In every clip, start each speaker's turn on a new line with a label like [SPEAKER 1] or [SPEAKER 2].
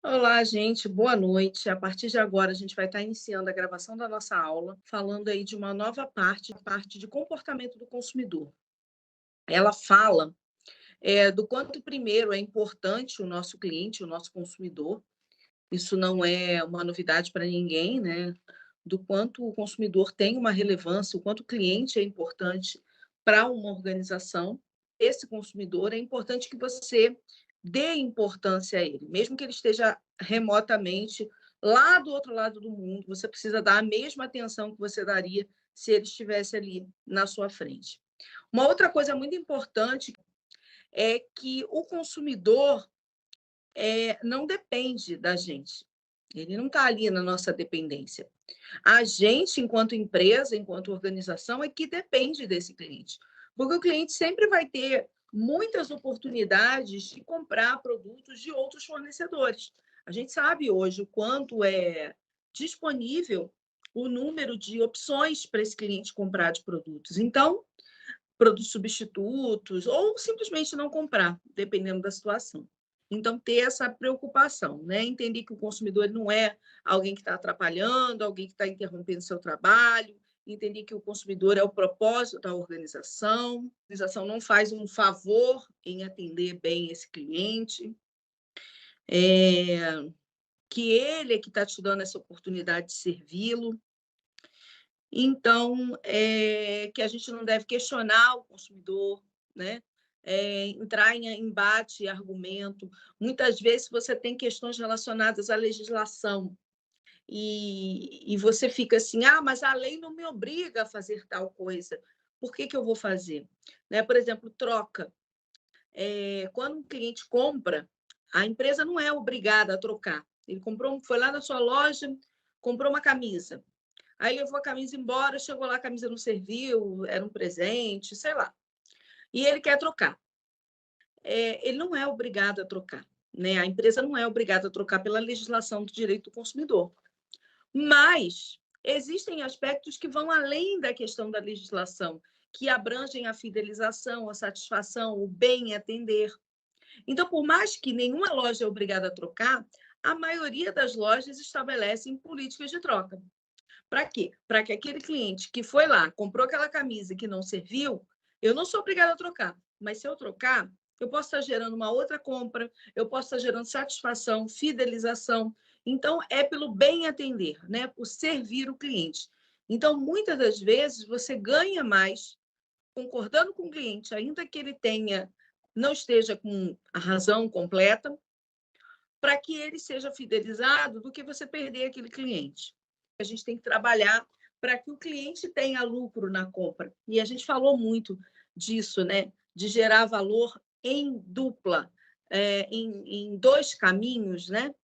[SPEAKER 1] Olá, gente, boa noite. A partir de agora, a gente vai estar iniciando a gravação da nossa aula, falando aí de uma nova parte, a parte de comportamento do consumidor. Ela fala do quanto, primeiro, é importante o nosso cliente, o nosso consumidor. Isso não é uma novidade para ninguém, né? Do quanto o consumidor tem uma relevância, o quanto o cliente é importante para uma organização. Esse consumidor é importante que você dê importância a ele, mesmo que ele esteja remotamente lá do outro lado do mundo, você precisa dar a mesma atenção que você daria se ele estivesse ali na sua frente. Uma outra coisa muito importante é que o consumidor não depende da gente. Ele não está ali na nossa dependência. A gente, enquanto empresa, enquanto organização, é que depende desse cliente. Porque o cliente sempre vai ter muitas oportunidades de comprar produtos de outros fornecedores. A gente sabe hoje o quanto é disponível o número de opções para esse cliente comprar de produtos. Então, produtos substitutos ou simplesmente não comprar, dependendo da situação. Então, ter essa preocupação, né? Entender que o consumidor não é alguém que está atrapalhando, alguém que está interrompendo seu trabalho, entender que o consumidor é o propósito da organização, a organização não faz um favor em atender bem esse cliente, que ele é que está te dando essa oportunidade de servi-lo. Então, que a gente não deve questionar o consumidor, né? Entrar em embate e argumento. Muitas vezes você tem questões relacionadas à legislação e você fica assim, mas a lei não me obriga a fazer tal coisa. Por que que eu vou fazer? Né? Por exemplo, troca. Quando um cliente compra, a empresa não é obrigada a trocar. Ele comprou, foi lá na sua loja, comprou uma camisa. Aí levou a camisa embora, chegou lá, a camisa não serviu, era um presente, sei lá. E ele quer trocar. Ele não é obrigado a trocar, né? A empresa não é obrigada a trocar pela legislação do direito do consumidor. Mas existem aspectos que vão além da questão da legislação, que abrangem a fidelização, a satisfação, o bem atender. Então, por mais que nenhuma loja é obrigada a trocar, a maioria das lojas estabelecem políticas de troca. Para quê? Para que aquele cliente que foi lá, comprou aquela camisa que não serviu, eu não sou obrigada a trocar, mas se eu trocar, eu posso estar gerando uma outra compra, eu posso estar gerando satisfação, fidelização. Então, é pelo bem atender, né? Por servir o cliente. Então, muitas das vezes, você ganha mais concordando com o cliente, ainda que ele não esteja com a razão completa, para que ele seja fidelizado, do que você perder aquele cliente. A gente tem que trabalhar para que o cliente tenha lucro na compra. E a gente falou muito disso, né? De gerar valor em dupla, em dois caminhos, né?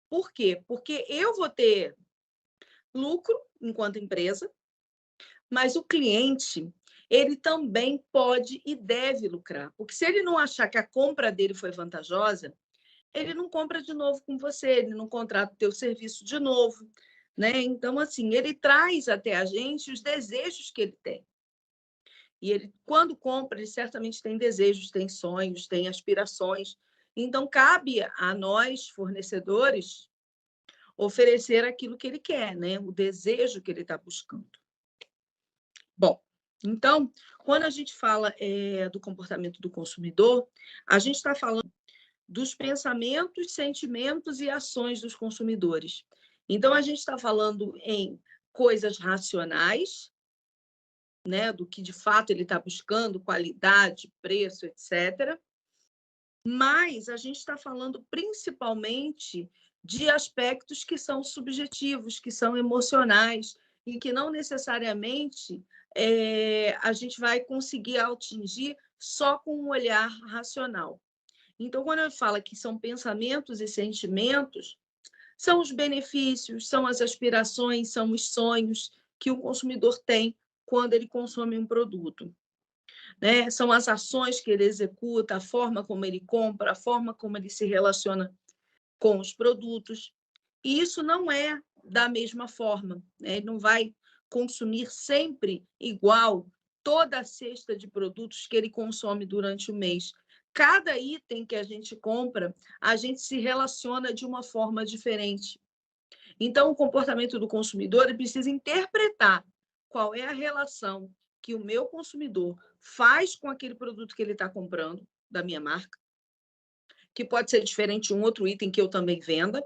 [SPEAKER 1] Por quê? Porque eu vou ter lucro enquanto empresa, mas o cliente ele também pode e deve lucrar. Porque se ele não achar que a compra dele foi vantajosa, ele não compra de novo com você, ele não contrata o teu serviço de novo, né? Então, assim, ele traz até a gente os desejos que ele tem. E ele, quando compra, ele certamente tem desejos, tem sonhos, tem aspirações. Então, cabe a nós, fornecedores, oferecer aquilo que ele quer, né? O desejo que ele está buscando. Bom, então, quando a gente fala do comportamento do consumidor, a gente está falando dos pensamentos, sentimentos e ações dos consumidores. Então, a gente está falando em coisas racionais, né, do que de fato ele está buscando, qualidade, preço, etc. Mas a gente está falando principalmente de aspectos que são subjetivos, que são emocionais, e que não necessariamente a gente vai conseguir atingir só com um olhar racional. Então, quando eu falo que são pensamentos e sentimentos, são os benefícios, são as aspirações, são os sonhos que o consumidor tem quando ele consome um produto, né? São as ações que ele executa, a forma como ele compra, a forma como ele se relaciona com os produtos. E isso não é da mesma forma, né? Ele não vai consumir sempre igual toda a cesta de produtos que ele consome durante o mês. cada item que a gente compra, a gente se relaciona de uma forma diferente. Então, o comportamento do consumidor ele precisa interpretar qual é a relação que o meu consumidor faz com aquele produto que ele está comprando, da minha marca, que pode ser diferente de um outro item que eu também venda,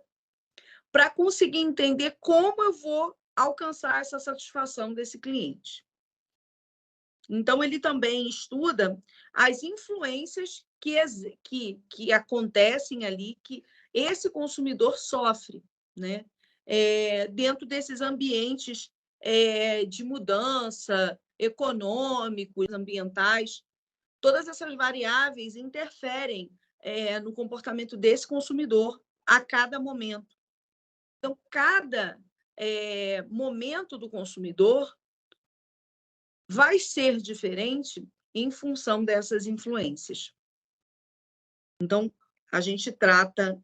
[SPEAKER 1] para conseguir entender como eu vou alcançar essa satisfação desse cliente. Então, ele também estuda as influências que acontecem ali, que esse consumidor sofre, né? Dentro desses ambientes de mudança, econômicos, ambientais. Todas essas variáveis interferem no comportamento desse consumidor a cada momento. Então, cada momento do consumidor vai ser diferente em função dessas influências. Então, a gente trata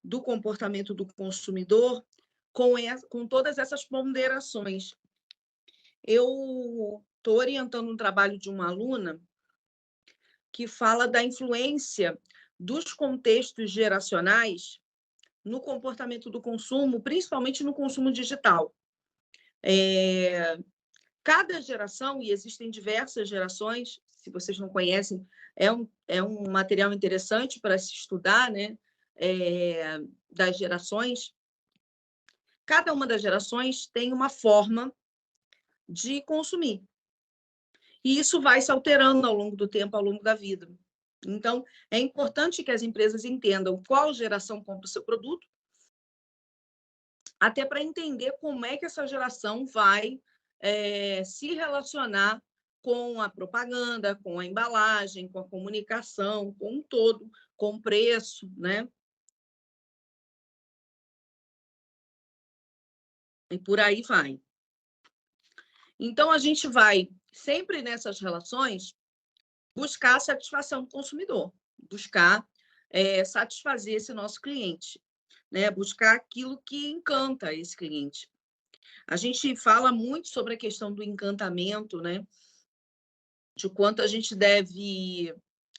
[SPEAKER 1] do comportamento do consumidor com todas essas ponderações. Eu estou orientando um trabalho de uma aluna que fala da influência dos contextos geracionais no comportamento do consumo, principalmente no consumo digital. Cada geração, e existem diversas gerações, se vocês não conhecem, é um material interessante para se estudar, né? Das gerações. Cada uma das gerações tem uma forma de consumir. E isso vai se alterando ao longo do tempo, ao longo da vida. Então, é importante que as empresas entendam qual geração compra o seu produto, até para entender como é que essa geração vai se relacionar com a propaganda, com a embalagem, com a comunicação, com um todo, com o preço, né? E por aí vai. Então, a gente vai, sempre nessas relações, buscar a satisfação do consumidor, buscar satisfazer esse nosso cliente, né? Buscar aquilo que encanta esse cliente. A gente fala muito sobre a questão do encantamento, né? De quanto a gente deve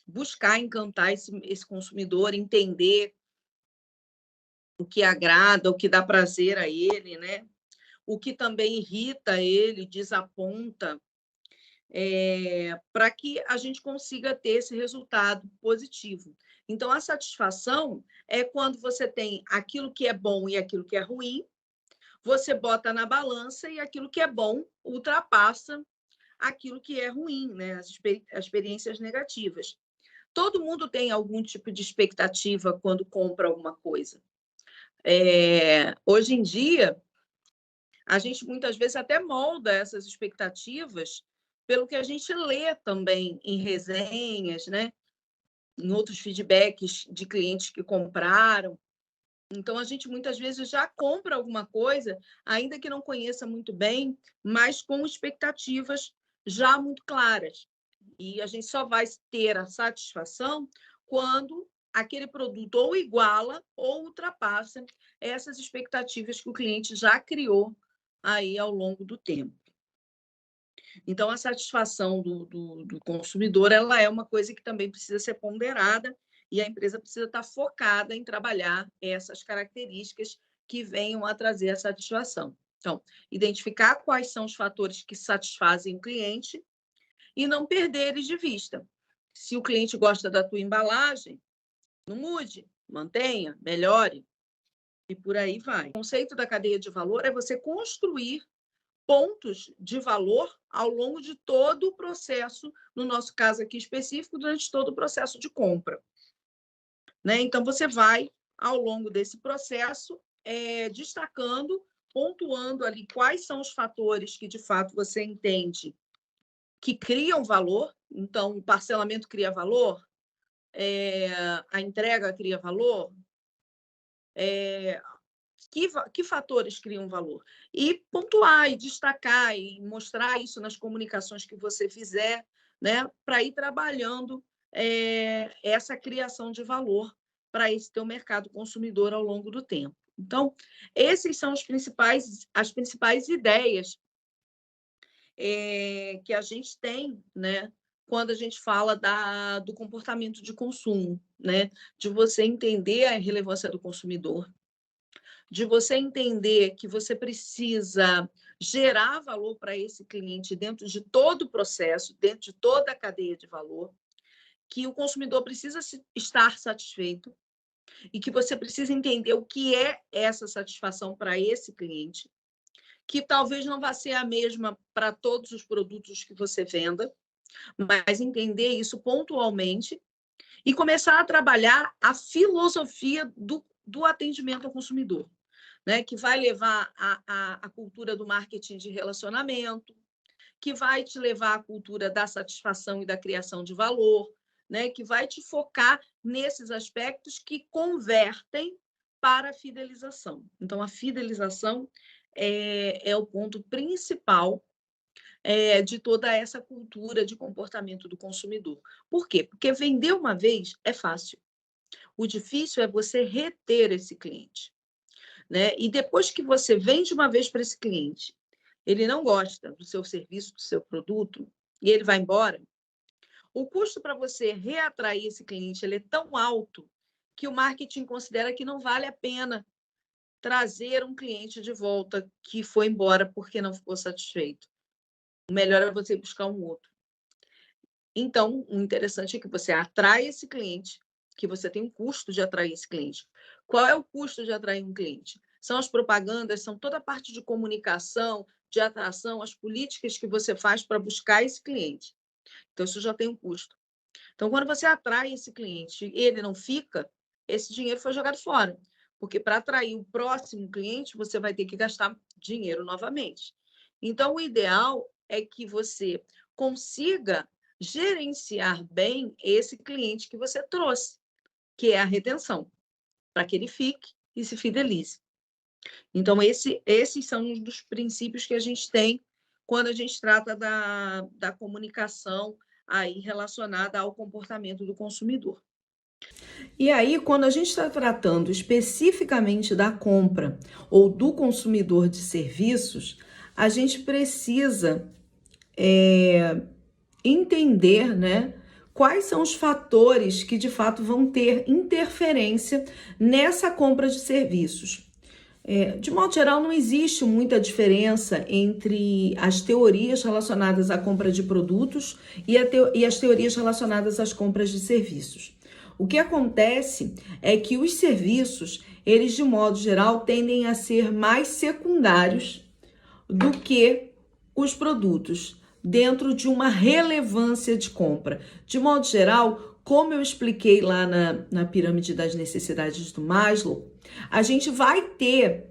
[SPEAKER 1] buscar encantar esse consumidor, entender o que agrada, o que dá prazer a ele, né? O que também irrita ele, desaponta, para que a gente consiga ter esse resultado positivo. Então, a satisfação é quando você tem aquilo que é bom e aquilo que é ruim, você bota na balança e aquilo que é bom ultrapassa aquilo que é ruim, né? As experiências negativas. Todo mundo tem algum tipo de expectativa quando compra alguma coisa. Hoje em dia, a gente muitas vezes até molda essas expectativas pelo que a gente lê também em resenhas, né? Em outros feedbacks de clientes que compraram. Então, a gente muitas vezes já compra alguma coisa, ainda que não conheça muito bem, mas com expectativas já muito claras. E a gente só vai ter a satisfação quando aquele produto ou iguala ou ultrapassa essas expectativas que o cliente já criou aí ao longo do tempo. Então, a satisfação do consumidor ela é uma coisa que também precisa ser ponderada e a empresa precisa estar focada em trabalhar essas características que venham a trazer a satisfação. Então, identificar quais são os fatores que satisfazem o cliente e não perder eles de vista. Se o cliente gosta da tua embalagem, não mude, mantenha, melhore e por aí vai. O conceito da cadeia de valor é você construir pontos de valor ao longo de todo o processo, no nosso caso aqui específico, durante todo o processo de compra. Né? Então, você vai, ao longo desse processo, destacando, pontuando ali quais são os fatores que, de fato, você entende que criam valor. Então, o parcelamento cria valor, a entrega cria valor, que fatores criam valor? E pontuar, e destacar, e mostrar isso nas comunicações que você fizer, né? Para ir trabalhando essa criação de valor para esse teu mercado consumidor ao longo do tempo. Então, esses são as principais ideias que a gente tem, né? quando a gente fala do comportamento de consumo, né? De você entender a relevância do consumidor, de você entender que você precisa gerar valor para esse cliente dentro de todo o processo, dentro de toda a cadeia de valor, que o consumidor precisa estar satisfeito e que você precisa entender o que é essa satisfação para esse cliente, que talvez não vá ser a mesma para todos os produtos que você venda, mas entender isso pontualmente e começar a trabalhar a filosofia do atendimento ao consumidor, né? Que vai levar a cultura do marketing de relacionamento, que vai te levar à cultura da satisfação e da criação de valor, né? Que vai te focar nesses aspectos que convertem para a fidelização. Então, a fidelização é o ponto principal de toda essa cultura de comportamento do consumidor. Por quê? Porque vender uma vez é fácil. O difícil é você reter esse cliente, né? E depois que você vende uma vez para esse cliente, ele não gosta do seu serviço, do seu produto, e ele vai embora, o custo para você reatrair esse cliente ele é tão alto que o marketing considera que não vale a pena trazer um cliente de volta que foi embora porque não ficou satisfeito. O melhor é você buscar um outro. Então, o interessante é que você atrai esse cliente, que você tem um custo de atrair esse cliente. Qual é o custo de atrair um cliente? São as propagandas, são toda a parte de comunicação, de atração, as políticas que você faz para buscar esse cliente. Então, isso já tem um custo. Então, quando você atrai esse cliente e ele não fica, esse dinheiro foi jogado fora. Porque para atrair o próximo cliente, você vai ter que gastar dinheiro novamente. Então, o ideal é que você consiga gerenciar bem esse cliente que você trouxe, que é a retenção, para que ele fique e se fidelize. Então, esses são um dos princípios que a gente tem quando a gente trata da comunicação aí relacionada ao comportamento do consumidor.
[SPEAKER 2] E aí, quando a gente está tratando especificamente da compra ou do consumidor de serviços, a gente precisa entender, né, quais são os fatores que de fato vão ter interferência nessa compra de serviços. De modo geral, não existe muita diferença entre as teorias relacionadas à compra de produtos e as teorias relacionadas às compras de serviços. O que acontece é que os serviços, eles de modo geral, tendem a ser mais secundários do que os produtos, dentro de uma relevância de compra. De modo geral, como eu expliquei lá na pirâmide das necessidades do Maslow, a gente vai ter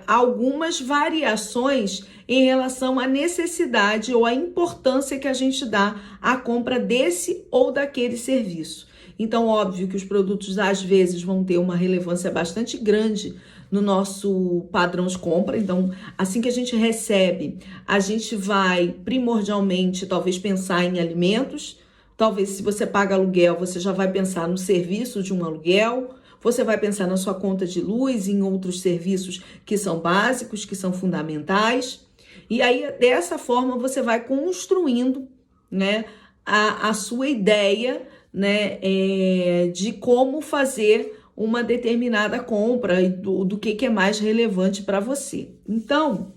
[SPEAKER 2] algumas variações em relação à necessidade ou à importância que a gente dá à compra desse ou daquele serviço. Então, óbvio que os produtos às vezes vão ter uma relevância bastante grande no nosso padrão de compra. Então, assim que a gente recebe, a gente vai primordialmente talvez pensar em alimentos. Talvez se você paga aluguel, você já vai pensar no serviço de um aluguel. Você vai pensar na sua conta de luz e em outros serviços que são básicos, que são fundamentais. E aí, dessa forma, você vai construindo, né, a sua ideia, né, de como fazer uma determinada compra e do que é mais relevante para você. Então,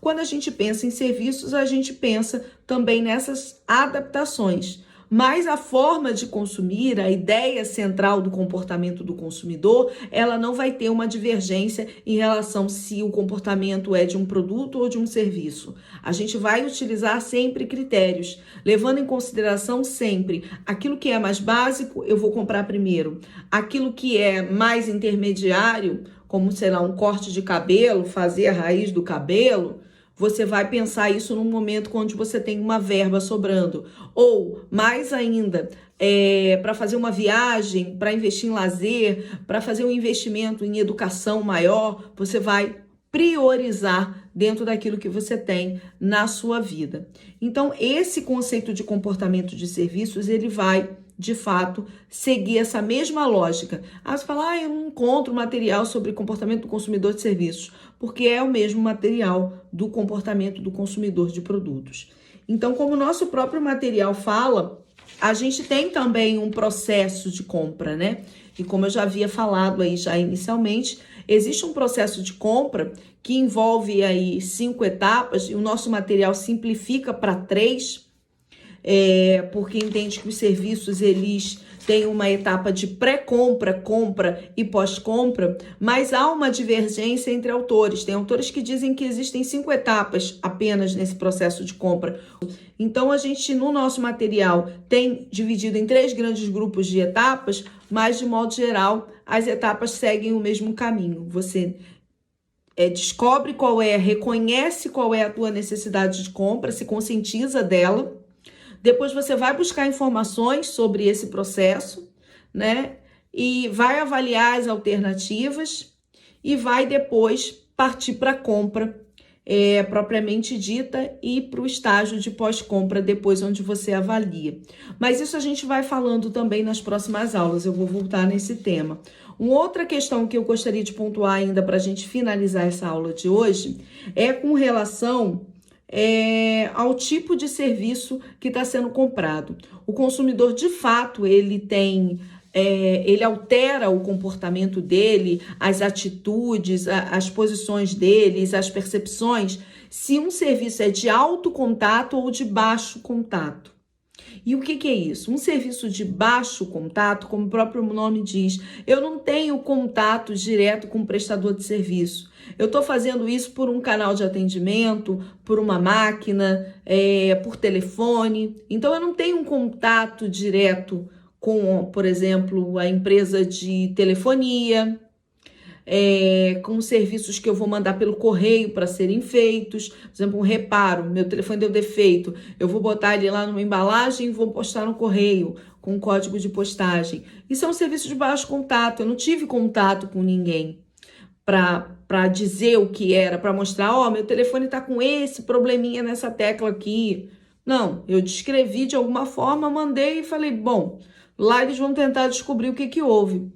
[SPEAKER 2] quando a gente pensa em serviços, a gente pensa também nessas adaptações. Mas a forma de consumir, a ideia central do comportamento do consumidor, ela não vai ter uma divergência em relação se o comportamento é de um produto ou de um serviço. A gente vai utilizar sempre critérios, levando em consideração sempre aquilo que é mais básico, eu vou comprar primeiro. Aquilo que é mais intermediário, como, sei lá, um corte de cabelo, fazer a raiz do cabelo, você vai pensar isso num momento onde você tem uma verba sobrando. Ou, mais ainda, para fazer uma viagem, para investir em lazer, para fazer um investimento em educação maior, você vai priorizar dentro daquilo que você tem na sua vida. Então, esse conceito de comportamento de serviços, ele vai, de fato, seguir essa mesma lógica. Você fala, eu não encontro material sobre comportamento do consumidor de serviços, porque é o mesmo material do comportamento do consumidor de produtos. Então, como o nosso próprio material fala, a gente tem também um processo de compra, né? E como eu já havia falado aí já inicialmente, existe um processo de compra que envolve aí 5 etapas e o nosso material simplifica para 3, porque entende que os serviços eles têm uma etapa de pré-compra, compra e pós-compra, mas há uma divergência entre autores. Tem autores que dizem que existem 5 etapas apenas nesse processo de compra. Então, a gente, no nosso material, tem dividido em 3 grandes grupos de etapas, mas, de modo geral, as etapas seguem o mesmo caminho. Você descobre reconhece qual é a tua necessidade de compra, se conscientiza dela. Depois você vai buscar informações sobre esse processo, né? E vai avaliar as alternativas e vai depois partir para a compra propriamente dita e para o estágio de pós-compra depois onde você avalia. Mas isso a gente vai falando também nas próximas aulas, eu vou voltar nesse tema. Uma outra questão que eu gostaria de pontuar ainda para a gente finalizar essa aula de hoje é com relação ao tipo de serviço que está sendo comprado. O consumidor, de fato, ele altera o comportamento dele, as atitudes, as posições deles, as percepções, se um serviço é de alto contato ou de baixo contato. E o que é isso? Um serviço de baixo contato, como o próprio nome diz, eu não tenho contato direto com o prestador de serviço. Eu estou fazendo isso por um canal de atendimento, por uma máquina, por telefone. Então, eu não tenho um contato direto com, por exemplo, a empresa de telefonia, com serviços que eu vou mandar pelo correio para serem feitos. Por exemplo, um reparo, meu telefone deu defeito, eu vou botar ele lá numa embalagem e vou postar no correio com um código de postagem. Isso é um serviço de baixo contato, eu não tive contato com ninguém para dizer o que era, para mostrar, meu telefone está com esse probleminha nessa tecla aqui. Não, eu descrevi de alguma forma, mandei e falei, bom, lá eles vão tentar descobrir o que houve.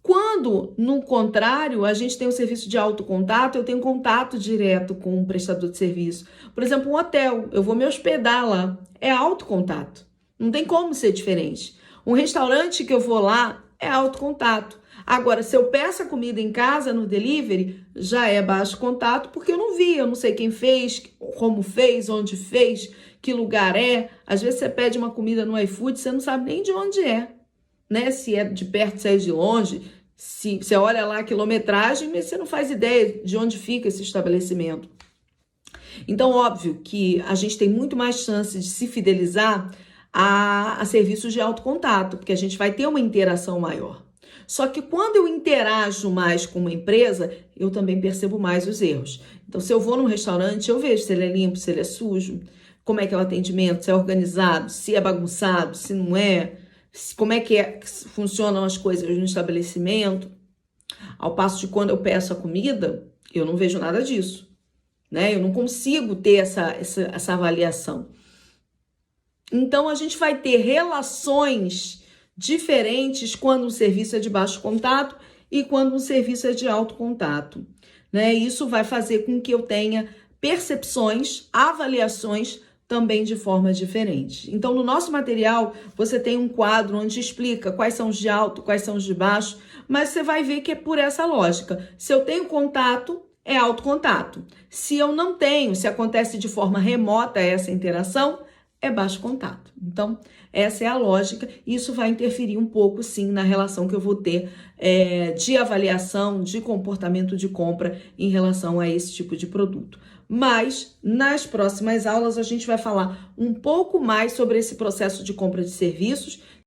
[SPEAKER 2] Quando, no contrário, a gente tem um serviço de alto contato, eu tenho contato direto com um prestador de serviço. Por exemplo, um hotel, eu vou me hospedar lá, é alto contato. Não tem como ser diferente. Um restaurante que eu vou lá é alto contato. Agora, se eu peço a comida em casa, no delivery, já é baixo contato, porque eu não vi, eu não sei quem fez, como fez, onde fez, que lugar é. Às vezes você pede uma comida no iFood, você não sabe nem de onde é, né? Se é de perto, se é de longe, se você olha lá a quilometragem, mas você não faz ideia de onde fica esse estabelecimento. Então, óbvio que a gente tem muito mais chance de se fidelizar a serviços de alto contato, porque a gente vai ter uma interação maior. Só que quando eu interajo mais com uma empresa, eu também percebo mais os erros. Então, se eu vou num restaurante, eu vejo se ele é limpo, se ele é sujo, como é que é o atendimento, se é organizado, se é bagunçado, se não é, como é que funcionam as coisas no estabelecimento. Ao passo de quando eu peço a comida, eu não vejo nada disso, né? Eu não consigo ter essa avaliação. Então, a gente vai ter relações diferentes quando o serviço é de baixo contato e quando o serviço é de alto contato, né? Isso vai fazer com que eu tenha percepções, avaliações também de forma diferente. Então, no nosso material, você tem um quadro onde explica quais são os de alto, quais são os de baixo, mas você vai ver que é por essa lógica. Se eu tenho contato, é alto contato. Se eu não tenho, se acontece de forma remota essa interação, é baixo contato. Então, essa é a lógica. Isso vai interferir um pouco, sim, na relação que eu vou ter de avaliação, de comportamento de compra em relação a esse tipo de produto. Mas, nas próximas aulas, a gente vai falar um pouco mais sobre esse processo de compra de serviços,